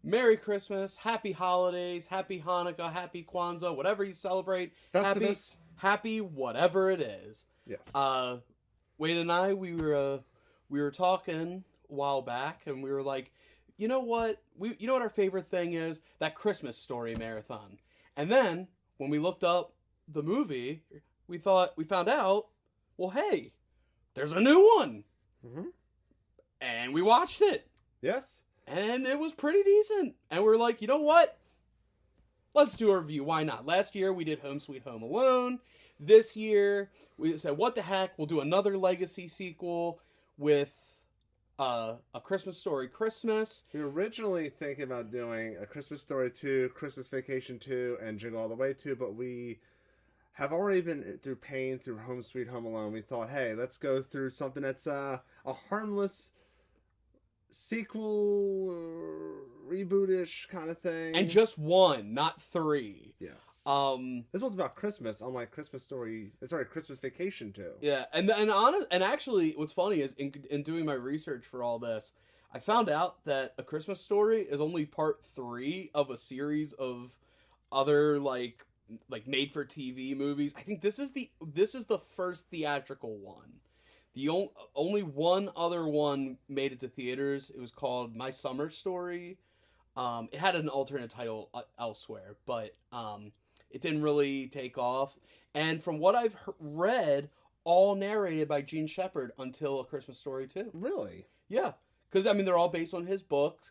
Merry Christmas, Happy Holidays, Happy Hanukkah, Happy Kwanzaa, whatever you celebrate. Festivus. Happy whatever it is. Yes. Wade and I, we were talking a while back, and we were like, you know what? You know what our favorite thing is? That Christmas Story marathon. And then when we looked up the movie, we found out, well, hey, there's a new one, and we watched it. Yes. And it was pretty decent. And we're like, you know what? Let's do a review. Why not? Last year we did Home Sweet Home Alone. This year we said, what the heck? We'll do another legacy sequel with A Christmas Story Christmas. We were originally thinking about doing A Christmas Story 2, Christmas Vacation 2, and Jingle All the Way 2, but we have already been through pain through Home Sweet Home Alone. We thought, hey, let's go through something that's a harmless sequel, reboot-ish kind of thing. And just one, not three. Yes. This one's about Christmas, unlike Christmas Vacation too. Yeah, and actually, what's funny is in doing my research for all this, I found out that A Christmas Story is only part 3 of a series of other like made-for-TV movies. I think this is the first theatrical one. The only one other one made it to theaters. It was called My Summer Story. It had an alternate title elsewhere, but it didn't really take off. And from what I've I all narrated by Gene Shepard until A Christmas Story 2. Really? Yeah, because I mean they're all based on his book.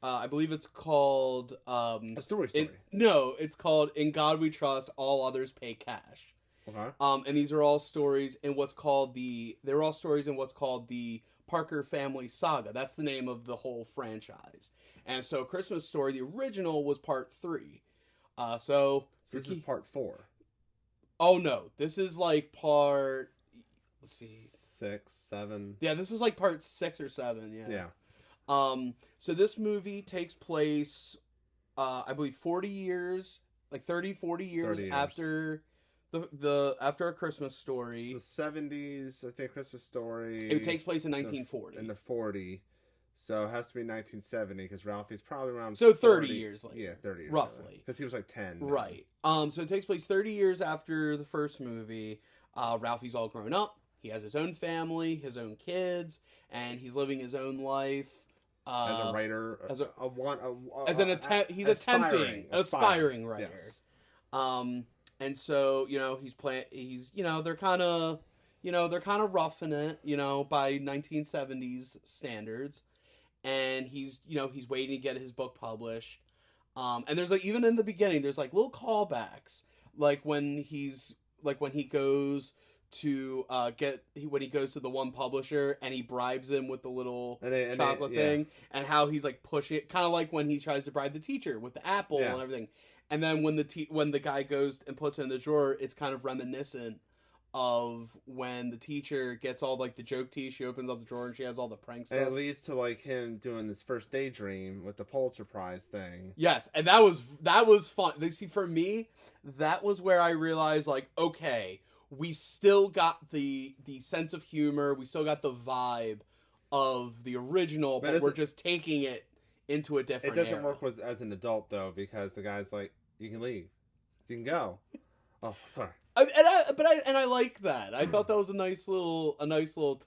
I believe it's called A Story. It's called In God We Trust. All Others Pay Cash. Okay. And these are all stories in what's called the Parker Family Saga. That's the name of the whole franchise. And so Christmas Story, the original, was part 3. So this is part 4. Oh no, this is like part. Let's see. 6, 7. Yeah, this is like part 6 or 7. Yeah. Yeah. So this movie takes place, I believe, 40 years, like 30, 40 years after. After A Christmas Story. It's the 70s, I think, Christmas Story. It takes place in 1940. In the 40. So it has to be 1970, because Ralphie's probably around So 30 years later. Yeah, 30 years roughly. Because he was like 10. Right. So it takes place 30 years after the first movie. Ralphie's all grown up. He has his own family, his own kids, and he's living his own life. As a writer. He's attempting. Aspiring writer. Yes. And so, they're kind of roughing it, by 1970s standards. And he's waiting to get his book published. And there's even in the beginning, there's little callbacks, when he goes to when he goes to the one publisher and he bribes him with the little chocolate thing, and how he's pushing it, kind of like when he tries to bribe the teacher with the apple and everything. And then when the guy goes and puts it in the drawer, it's kind of reminiscent of when the teacher gets all the joke tea. She opens up the drawer and she has all the prank stuff. And it leads to him doing this first daydream with the Pulitzer Prize thing. Yes, and that was fun. See, for me, that was where I realized okay, we still got the sense of humor, we still got the vibe of the original, but we're just taking it into a different It doesn't era. work as an adult though, because the guy's you can leave, you can go. Oh, sorry. I like that. I thought that was a nice little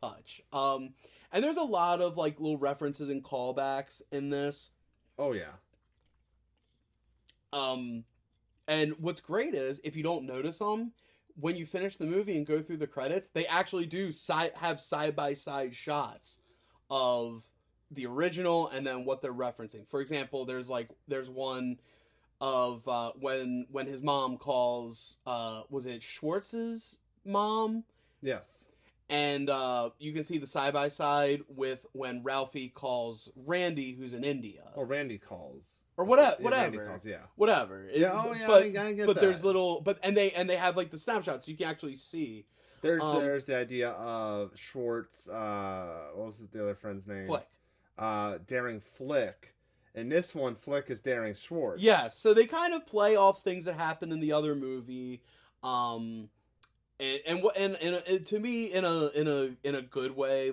touch. And there's a lot of little references and callbacks in this. Oh yeah. And what's great is if you don't notice them, when you finish the movie and go through the credits, they actually do have side by side shots of the original and then what they're referencing. For example, there's one of when his mom calls, was it Schwartz's mom? Yes. And you can see the side by side with when Ralphie calls Randy, who's in India. Oh, Randy calls. Or whatever. Randy calls, yeah. Whatever. Yeah. Oh yeah. But, I get but that. there's and they have the snapshots, so you can actually see. There's the idea of Schwartz. What was the other friend's name? Flick. Daring Flick. In this one, Flick is daring Schwartz. Yes, so they kind of play off things that happened in the other movie, and to me in a good way.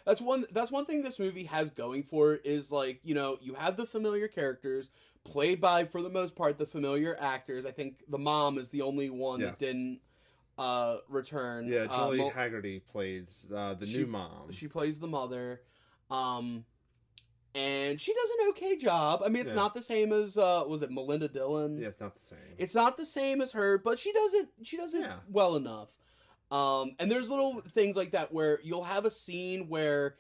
That's one thing this movie has going for it is, like, you have the familiar characters played by, for the most part, the familiar actors. I think the mom is the only one that Yes. didn't return. Yeah, Julie Haggerty plays the she, new mom. She plays the mother. And she does an okay job. I mean, it's not the same as was it Melinda Dillon? Yeah, it's not the same. It's not the same as her, but she does it well enough. And there's little things like that where you'll have a scene where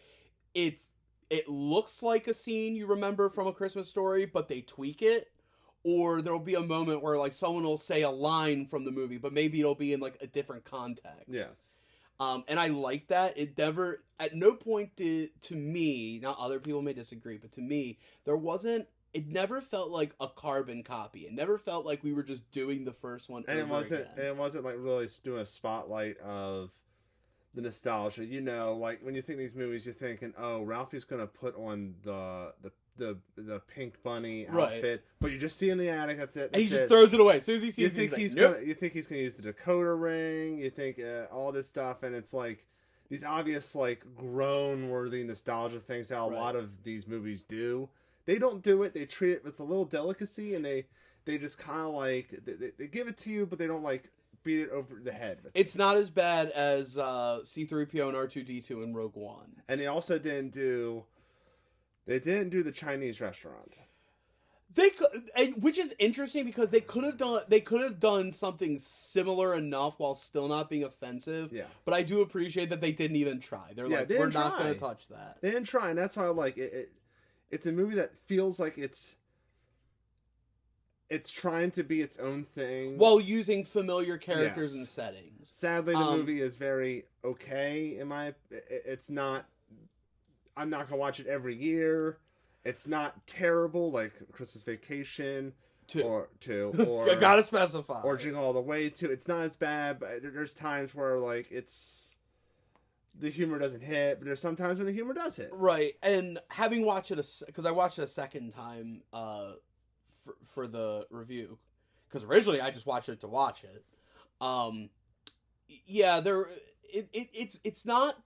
it looks like a scene you remember from A Christmas Story, but they tweak it. Or there'll be a moment where, like, someone will say a line from the movie, but maybe it'll be in, like, a different context. Yes. And I like that. It never, at no point did, to me, now other people may disagree, but to me, it never felt like a carbon copy. It never felt like we were just doing the first one and over again. And it wasn't like really doing a spotlight of the nostalgia. Like when you think these movies, you're thinking, oh, Ralphie's going to put on the pink bunny outfit, right. But you just see in the attic, that's it. And he just throws it away as soon as he sees it. You think he's gonna use the Dakota ring. You think all this stuff, and it's like these obvious, like, grown-worthy nostalgia things. How a lot of these movies do. They don't do it. They treat it with a little delicacy, and they just kind of like they give it to you, but they don't, like, beat it over the head. It's not as bad as C-3PO and R2-D2 in Rogue One. And they also didn't do. They didn't do the Chinese restaurant. Which is interesting because they could have done something similar enough while still not being offensive. Yeah. But I do appreciate that they didn't even try. They're like, we're not going to touch that. They didn't try, and that's why I like it. It's a movie that feels like it's trying to be its own thing while using familiar characters and settings. Sadly, the movie is very okay. It's not. I'm not gonna watch it every year. It's not terrible like Christmas Vacation or I gotta specify, or Jingle All the Way 2. It's not as bad, but there's times where, like, the humor doesn't hit, but there's sometimes when the humor does hit. Right, and having watched it because I watched it a second time for the review, because originally I just watched it to watch it. It's not.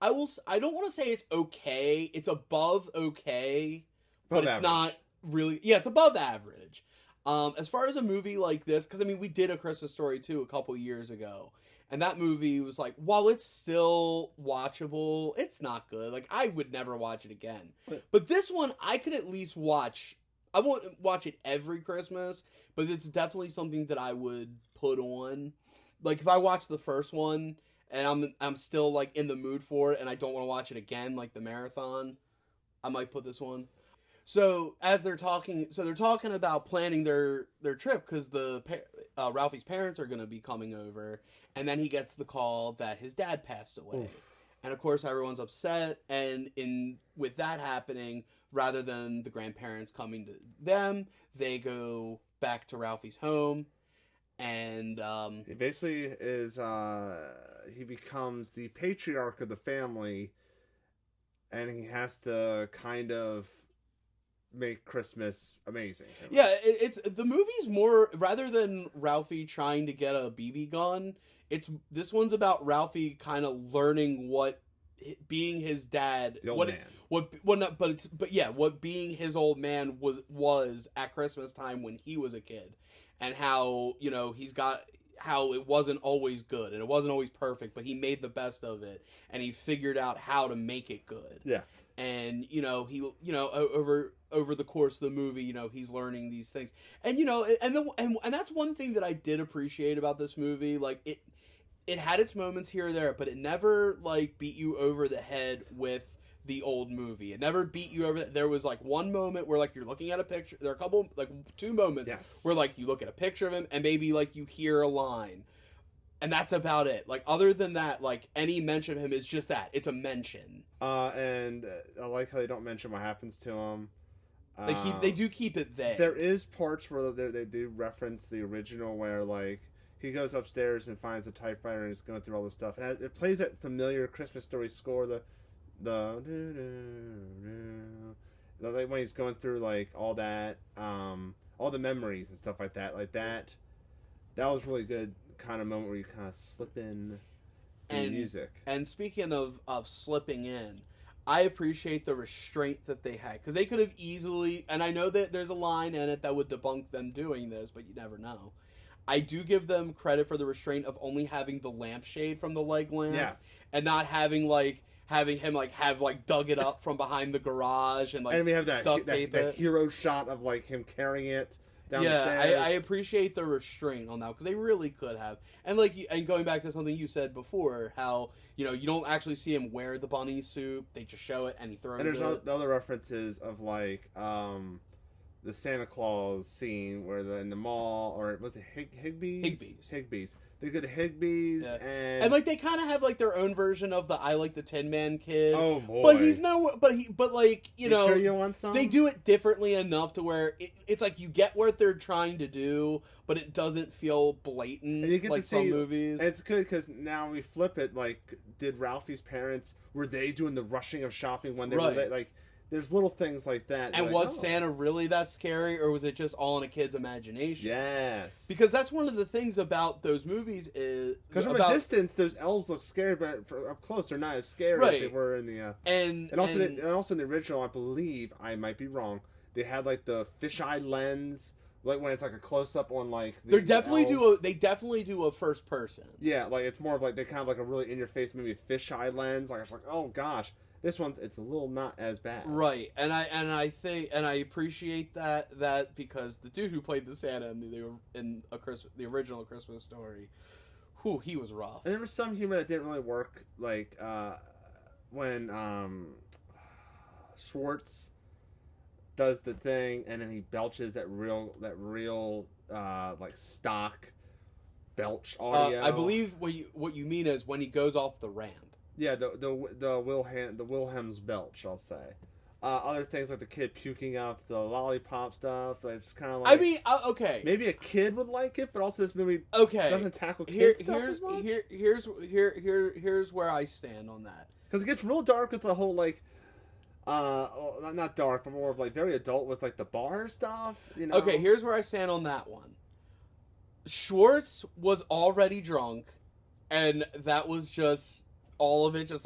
I don't want to say it's okay. It's above okay, but it's average. Not really. Yeah, it's above average. As far as a movie like this, because I mean, we did A Christmas Story 2 a couple years ago, and that movie was like, while it's still watchable, it's not good. Like, I would never watch it again. But this one, I could at least watch. I won't watch it every Christmas, but it's definitely something that I would put on. Like, if I watch the first one and I'm still, like, in the mood for it and I don't want to watch it again, like the marathon, I might put this one. So as they're talking about planning their trip, because Ralphie's parents are going to be coming over, and then he gets the call that his dad passed away. Oof. And of course everyone's upset, and with that happening, rather than the grandparents coming to them, they go back to Ralphie's home. And he basically is he becomes the patriarch of the family, and he has to kind of make Christmas amazing. Yeah, it's the movie's more, rather than Ralphie trying to get a BB gun, this one's about Ralphie kind of learning what being his dad, what being his old man was at Christmas time when he was a kid. And how, how it wasn't always good and it wasn't always perfect, but he made the best of it and he figured out how to make it good. Yeah. And, he, over the course of the movie, he's learning these things. And, and that's one thing that I did appreciate about this movie. Like, it had its moments here or there, but it never, like, beat you over the head with the old movie. It never beat you over. There was, like, one moment where, like, you're looking at a picture. There are a couple, like, 2 moments where, like, you look at a picture of him and maybe, like, you hear a line. And that's about it. Like, other than that, like, any mention of him is just that. It's a mention. And I like how they don't mention what happens to him. They do keep it there. There is parts where they do reference the original where, like, he goes upstairs and finds a typewriter and is going through all this stuff. And it plays that familiar Christmas Story score, like when he's going through, like, all that, all the memories and stuff like that. Like, that was really good kind of moment where you kind of slip in the music. And speaking of slipping in, I appreciate the restraint that they had, because they could have easily, and I know that there's a line in it that would debunk them doing this, but you never know. I do give them credit for the restraint of only having the lampshade from the leg lamp, Yes. and not having him have dug it up from behind the garage and And we have duct tape that it. hero shot of like him carrying it down the Yeah, stairs. I appreciate the restraint on that, because they really could have. And and going back to something you said before, how you don't actually see him wear the bunny suit; they just show it and he throws And there's it. other references of like the Santa Claus scene where they're in the mall, or was it Higbee's. They go to Higbee's, Yeah. and they kind of have their own version of the I Like the Tin Man Kid. oh boy, but he's no, but you sure you want some? They do it differently enough to where it's like you get what they're trying to do, but it doesn't feel blatant and you get like to see, some movies. And it's good because now we flip it. Like, did Ralphie's parents, were they doing the rushing of shopping when they were there? Like? There's little things like that. And was Santa really that scary, or was it just all in a kid's imagination? Yes. Because that's one of the things about those movies is... Because from a distance, those elves look scary, but up close, they're not as scary as they were in the... And also in the original, I believe, I might be wrong, they had like the fisheye lens, like when it's like a close-up on like... They definitely do a first person. Yeah, like it's more of like, they kind of like a really in-your-face, maybe fisheye lens. Like it's like, oh gosh. This one's, it's a little not as bad, right? And I think I appreciate that because the dude who played the Santa in the original Christmas Story, he was rough. And there was some humor that didn't really work, like when Schwartz does the thing and then he belches that real like stock belch audio. I believe what you mean is when he goes off the ramp. Yeah, the Wilhelm's belch, I'll say. Other things like the kid puking up the lollipop stuff. It's kind of like... I mean, okay. Maybe a kid would like it, but also this movie doesn't tackle kids stuff as much. Here's where I stand on that. Because it gets real dark with the whole, like... not dark, but more of, like, very adult with, like, the bar stuff, Okay, here's where I stand on that one. Schwartz was already drunk, and that was just... all of it just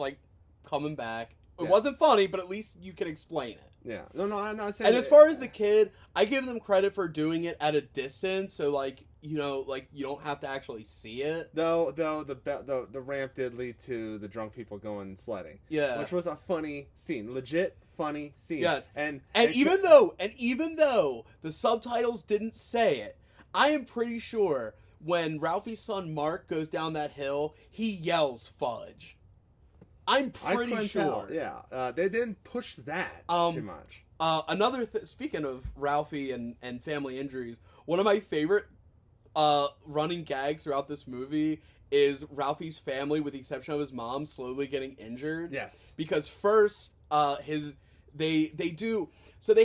coming back. It wasn't funny, but at least you can explain it. Yeah. No, I'm not saying... And as far as the kid, I give them credit for doing it at a distance, so you don't have to actually see it. Though the ramp did lead to the drunk people going sledding. Yeah. Which was a funny scene. Legit funny scene. Yes. And even though the subtitles didn't say it, I am pretty sure when Ralphie's son Mark goes down that hill, he yells fudge. I'm pretty sure. Yeah, they didn't push that too much. Speaking of Ralphie and family injuries, one of my favorite running gags throughout this movie is Ralphie's family, with the exception of his mom, slowly getting injured. Yes. Because first, they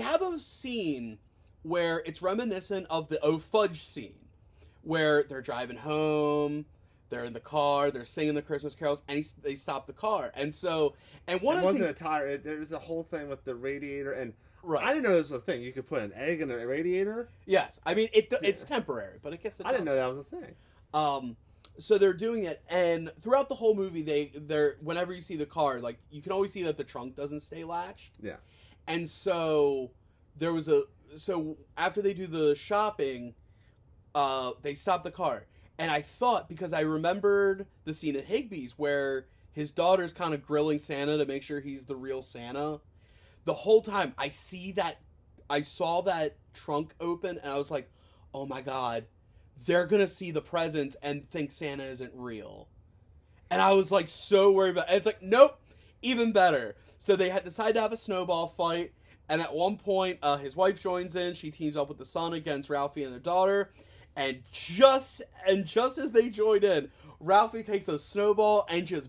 have a scene where it's reminiscent of the Oh Fudge scene, where they're driving home. They're in the car. They're singing the Christmas carols, and they stop the car. And so, it wasn't a tire. There was a whole thing with the radiator, and I didn't know this was a thing. You could put an egg in a radiator. Yes, I mean it's temporary, but it gets the job. I didn't know that was a thing. So they're doing it, and throughout the whole movie, they're whenever you see the car, you can always see that the trunk doesn't stay latched. Yeah. And so after they do the shopping, they stop the car. And I thought, because I remembered the scene at Higbee's where his daughter's kind of grilling Santa to make sure he's the real Santa. The whole time I saw that trunk open, and I was like, oh my God, they're going to see the presents and think Santa isn't real. And I was so worried about it. And it's nope, even better. So they had decided to have a snowball fight. And at one point, his wife joins in. She teams up with the son against Ralphie and their daughter. And just as they join in, Ralphie takes a snowball and just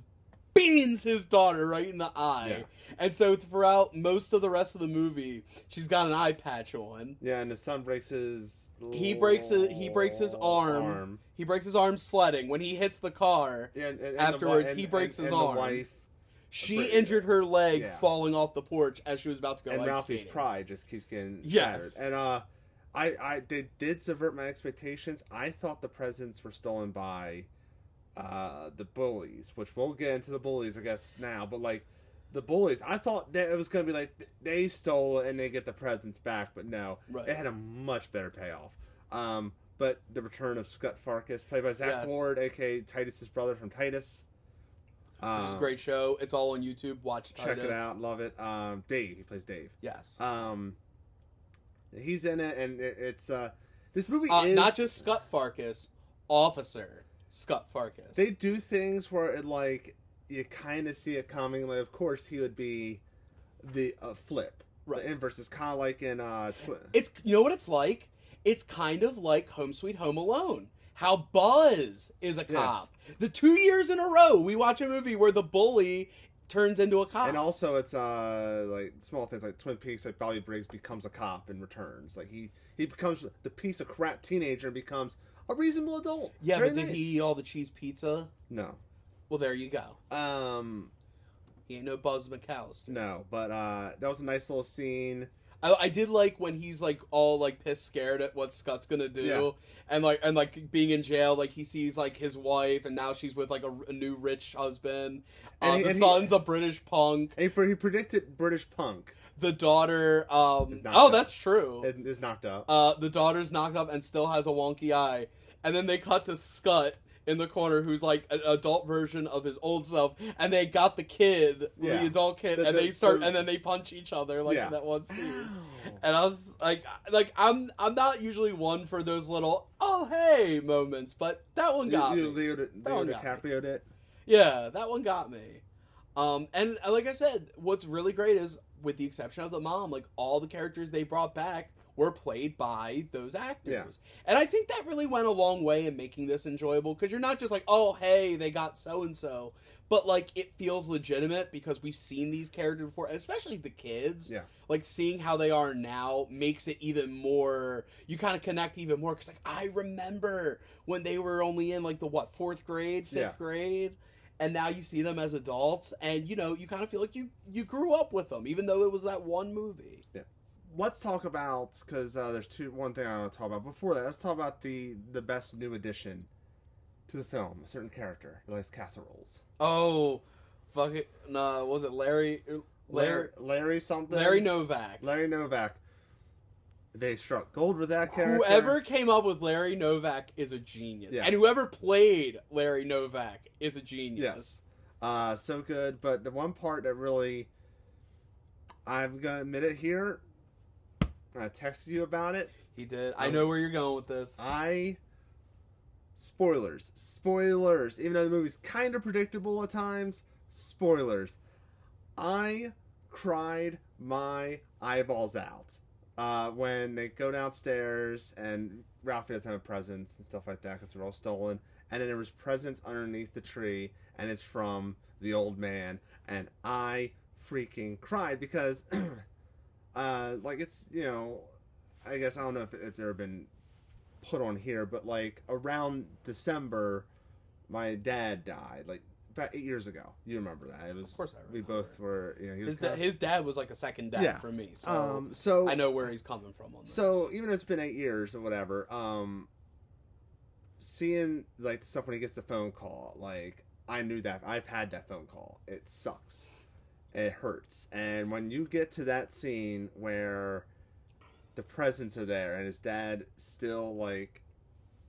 beans his daughter right in the eye. Yeah. And so throughout most of the rest of the movie, she's got an eye patch on. Yeah, and the son breaks his... He breaks his arm. He breaks his arm sledding. When he hits the car, afterwards, he breaks his arm. The wife... She injured her leg falling off the porch as she was about to go ice skating. And Ralphie's pride just keeps getting shattered. And they did subvert my expectations. I thought the presents were stolen by the bullies, which we'll get into the bullies, I guess, now. But the bullies. I thought that it was going to be like they stole it and they get the presents back, but no, Right. it had a much better payoff. But the return of Scott Farkus, played by Zach Ward, aka Titus's brother from Titus. Which is a great show. It's all on YouTube. Watch Titus. Check it out. Love it. Dave. He plays Dave. Yes. He's in it, and it's this movie is not just Scott Farkus, Officer Scott Farkus. They do things where it like you kind of see it coming. Like, of course, he would be the flip. Right. The inverse is kind of like in It's you know what it's like. It's kind of like Home Sweet Home Alone. How Buzz is a cop. Yes. The 2 years in a row we watch a movie where the bully turns into a cop. And also it's like small things like Twin Peaks, like Bobby Briggs becomes a cop and returns. Like he becomes the piece of crap teenager and becomes a reasonable adult. Yeah, but did he eat all the cheese pizza? No. Well, there you go. He ain't no Buzz McAllister. No, but that was a nice little scene. I did like when he's like all like pissed scared at what Scott's gonna do, and like being in jail, like he sees like his wife and now she's with like a new rich husband. The son's a British punk. And he predicted British punk. The daughter, that's true. It is knocked up. The daughter's knocked up and still has a wonky eye, and then they cut to Scott in the corner, who's like an adult version of his old self, and they got the kid, the adult kid, and then they punch each other like in that one scene. And I was like I'm not usually one for those little oh hey moments, but that one got me. Leo DiCaprio did. Yeah, that one got me. And like I said, what's really great is, with the exception of the mom, like all the characters they brought back were played by those actors. Yeah. And I think that really went a long way in making this enjoyable, because you're not just like, oh, hey, they got so-and-so, but like it feels legitimate because we've seen these characters before, especially the kids. Yeah. Like seeing how they are now makes it even more, you kind of connect even more, because like I remember when they were only in like the fourth grade, fifth grade, and now you see them as adults, and you know, you kind of feel like you grew up with them, even though it was that one movie. Yeah. Let's talk about, because there's one thing I want to talk about. Before that, let's talk about the best new addition to the film. A certain character who likes casseroles. Oh, fuck it. No, was it Larry something? Larry Novak. Larry Novak. They struck gold with that character. Whoever came up with Larry Novak is a genius. Yes. And whoever played Larry Novak is a genius. Yes. So good. But the one part that really, I'm going to admit it here, I texted you about it. He did. I know where you're going with this. Spoilers. Even though the movie's kind of predictable at times, spoilers. I cried my eyeballs out when they go downstairs and Ralphie doesn't have presents and stuff like that because they're all stolen. And then there was presents underneath the tree, and it's from the old man. And I freaking cried because... like it's, you know, I guess I don't know if it's ever been put on here, but like around December, my dad died, like about 8 years ago. You remember that? It was, of course I remember. We both were, you know, he was his dad was like a second dad for me, so I know where he's coming from on this. So even though it's been 8 years or whatever, seeing like stuff when he gets the phone call, like I knew that I've had that phone call. It sucks. It hurts. And when you get to that scene where the presents are there and his dad still, like,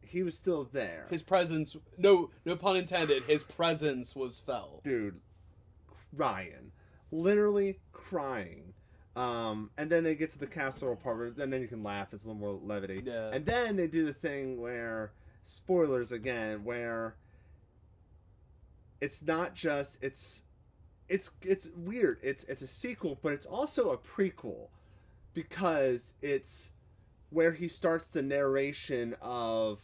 he was still there. His presence, no pun intended, his presence was felt. Dude, crying. Literally crying. And then they get to the casserole part, and then you can laugh. It's a little more levity. Yeah. And then they do the thing where, spoilers again, where it's not just, it's weird. It's a sequel, but it's also a prequel because it's where he starts the narration of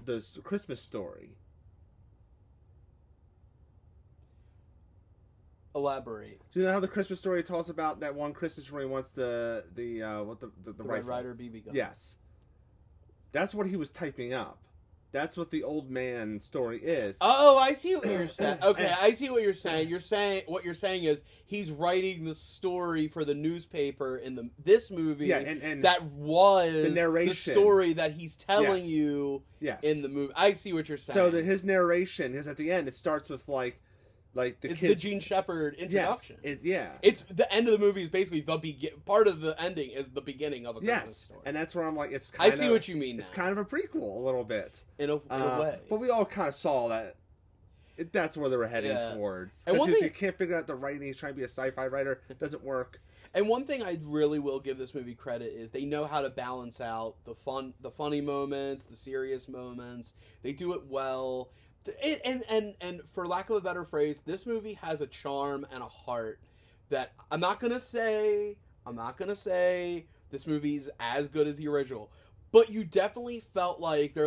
the Christmas Story. Elaborate. Do you know how the Christmas Story talks about that one Christmas where he wants the Red Ryder BB gun? Yes, that's what he was typing up. That's what the old man story is. Oh, I see what you're saying. Okay, I see what you're saying. What you're saying is he's writing the story for the newspaper in this movie. Yeah, and that was the narration, the story that he's telling you yes. in the movie. I see what you're saying. So his narration is at the end. It starts with like Like It's kids, the Gene Shepard introduction. Yes, It's the end of the movie is basically part of the ending is the beginning of a Christmas story. And that's where I'm like, it's I see what you mean. It's now. kind of a prequel a little bit in a way, but we all kind of saw that. That's where they were heading towards. And one thing, thing, you can't figure out the writing. He's trying to be a sci-fi writer. It doesn't work. And one thing I really will give this movie credit is they know how to balance out the funny moments, the serious moments. They do it well. And for lack of a better phrase, this movie has a charm and a heart that I'm not gonna say this movie's as good as the original, but you definitely felt like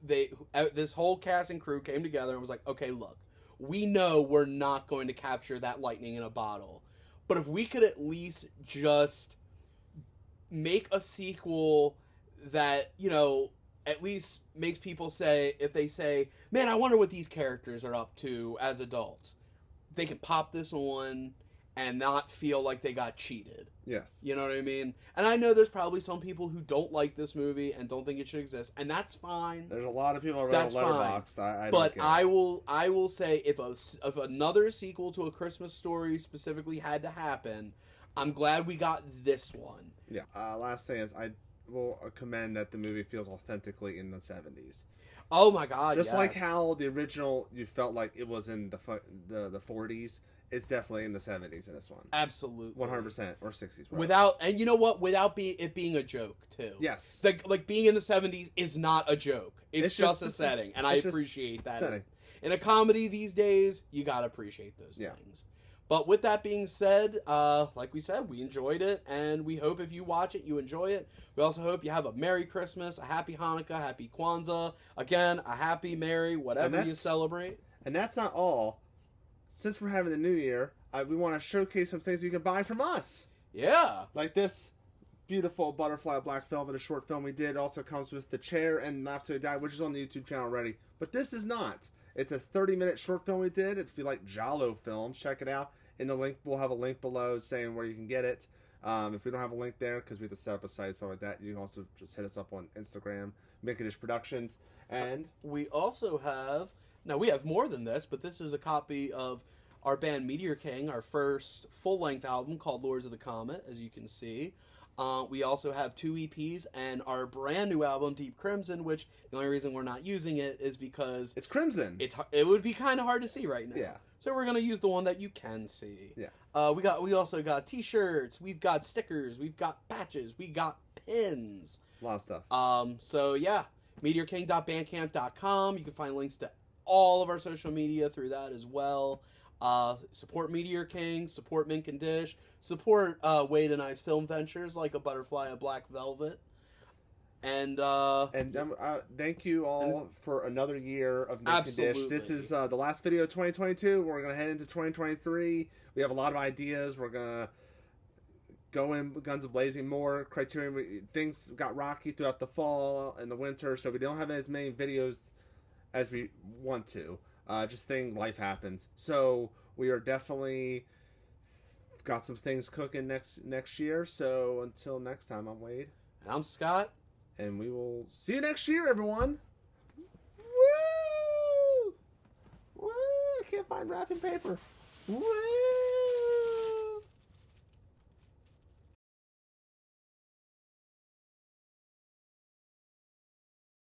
this whole cast and crew came together and was like, okay, look, we know we're not going to capture that lightning in a bottle, but if we could at least just make a sequel that, you know, at least makes people say, if they say, man, I wonder what these characters are up to as adults, they can pop this on and not feel like they got cheated. Yes. You know what I mean? And I know there's probably some people who don't like this movie and don't think it should exist, and that's fine. There's a lot of people around Letterboxd. But I will say, if another sequel to A Christmas Story specifically had to happen, I'm glad we got this one. Yeah. Last thing is, I will commend that the movie feels authentically in the 70s. Oh my God! Just yes. like how the original, you felt like it was in the 40s. It's definitely in the 70s in this one. Absolutely. 100% or 60s. Without, and you know what? Without it being a joke too. Yes. Like being in the 70s is not a joke. It's just a setting, and I appreciate that. Setting. In a comedy these days, you gotta appreciate those things. But with that being said, like we said, we enjoyed it, and we hope if you watch it, you enjoy it. We also hope you have a Merry Christmas, a Happy Hanukkah, Happy Kwanzaa, again, a Happy Merry, whatever you celebrate. And that's not all. Since we're having the new year, we want to showcase some things you can buy from us. Yeah. Like this beautiful Butterfly Black Velvet, a short film we did. It also comes with The Chair and Laugh Till You Die, which is on the YouTube channel already. But this is not. It's a 30-minute short film we did. If you like Giallo films, check it out. In the link, we'll have a link below saying where you can get it. If we don't have a link there, because we have to set up a site, stuff like that, you can also just hit us up on Instagram, Condish Productions. And we also have... Now, we have more than this, but this is a copy of our band Meteor King, our first full-length album called Lords of the Comet, as you can see. We also have 2 EPs and our brand new album, Deep Crimson, which the only reason we're not using it is because... It's crimson. It would be kind of hard to see right now. Yeah. So we're going to use the one that you can see. Yeah. We also got T-shirts, we've got stickers, we've got patches, we got pins. A lot of stuff. So, yeah. MeteorKing.bandcamp.com. You can find links to all of our social media through that as well. Support Meteor King, support Mint Condish, support Wade and I's film ventures like A Butterfly, a Black Velvet. And thank you all for another year of Mint Condish. This is the last video of 2022. We're going to head into 2023. We have a lot of ideas. We're going to go in guns blazing, more Criterion. Things got rocky throughout the fall and the winter, so we don't have as many videos as we want to. Life happens. So we are definitely got some things cooking next year. So until next time, I'm Wade. And I'm Scott. And we will see you next year, everyone. Woo! Woo! I can't find wrapping paper. Woo!